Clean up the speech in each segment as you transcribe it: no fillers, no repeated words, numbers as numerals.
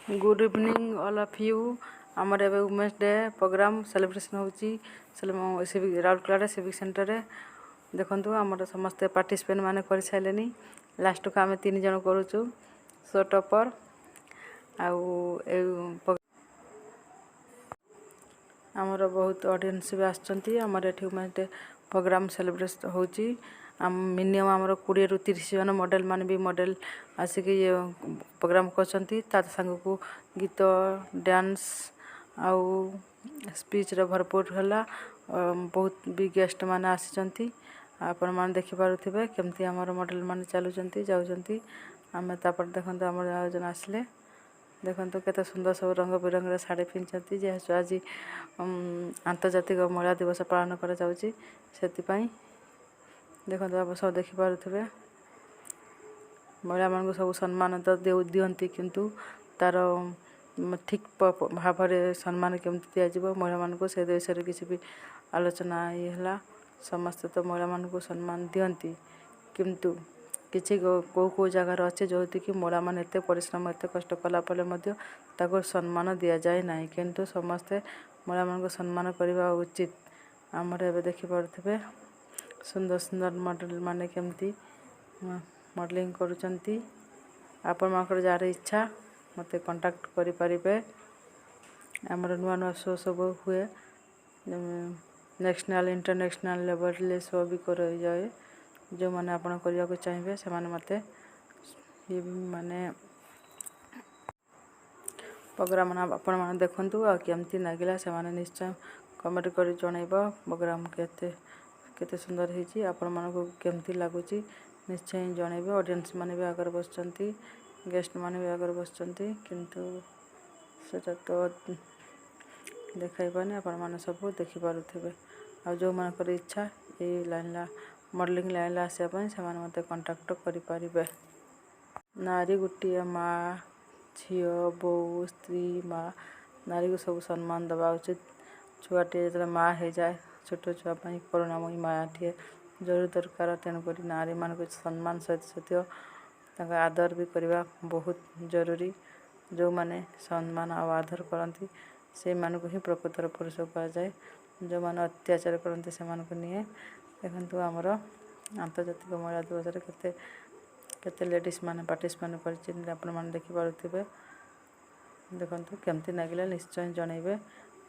Good evening all of you. आमर एवं women's day programme celebration होची राउरकेला सिविक सेंटर रे। देखंतु आमर समस्त पार्टिसिपेंट माने कर साइलेनी। लास्ट को आमे 3 जन करूछु सो टॉपर आमर बहुत ऑडियंस भी आछंती। आमर एठी वुमेन्स डे प्रोग्राम सेलिब्रेशन होची। मिनिमम आमर 20 रु 30 जन मॉडल मान भी मॉडल आसिक ये प्रोग्राम करछंती। ता संग को गीत डांस आउ स्पीच रे भरपूर हला। बहुत भी गेस्ट मान आछंती। आपण मान देखि पारुथिबे केमती आमर मॉडल मान चालुचंती जाउचंती। आमे तापर देखंतु आमर आयोजन आसले देखंतु केते सुंदर सब रंग बिरंग रे साड़ी पिनचंती। जे आज अंतर्जातिक महिला दिवस पालन करा जाउची सेति पई देखंतु आप सब देखि पारुथिबे। महिला मान को सब सम्मान तो दियंती किंतु तार ठीक भाव रे सम्मान केमती दिया जिवो महिला मान को से देश रे किसी भी आलोचना ये हला। समस्त तो महिला मान को सम्मान दियंती किंतु किछि को जगह अच्छे जो कि महिला मान एते परिश्रम एते कष्ट कला पले मध्य ताको सम्मान दिया जाय नाही किंतु समस्त महिला मान को सम्मान करबा उचित। हमर एबे देखि पारुथिबे सुंदर सुंदर मॉडल माने केमती मॉडलिंग करूचंती। आपण माकर जार इच्छा मते कांटेक्ट करि परिबे। हमर नुआ नुआ शो सब हुए नेशनल इंटरनेशनल लेवल ले शो भी कर जाए। जो माने आपण करिया को चाहिबे से माने मते ये माने प्रोग्राम ना आपण माने देखंतु आ केमती लागिला से माने निश्चय कमेंट करि जणाइबो। प्रोग्राम केते सुंदर हेची आपण मान को केमती लागुची निश्चय जणाइबो। ऑडियंस माने भी आगर बसचंती गेस्ट माने भी आगर बसचंती किंतु सेटा तो देखाइबाने आपण माने सब देखि पारुथिबे। आ जो मान कर इच्छा ए लाइन ला मॉडलिंग लाइन ला आसे पई से माने मते कांटेक्ट करि परिबे। नारी गुटिया माँ झियो बो स्त्री माँ नारी को सब सम्मान दबा उचित। छुआटे जरा माँ हे जाए छोट छुआ पई करुणामयी माँ टे जरूर दरकार। तेन करी नारी मान को सम्मान सहित ताका आदर भी करबा बहुत जरूरी। जो माने सम्मान आ आदर करंती से मान को ही प्रकृतर पुरुष कहा जाए। जो माने अत्याचार करंती से मान को निये देखंतु हमर अंतर्जातिक महिला दिवस रे केते लेडीज माने पार्टिसिपेट करछिन आपण मान देखि पारुथिबे। देखंतु केमती लागिला निश्चय जणाइबे।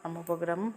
हम प्रोग्राम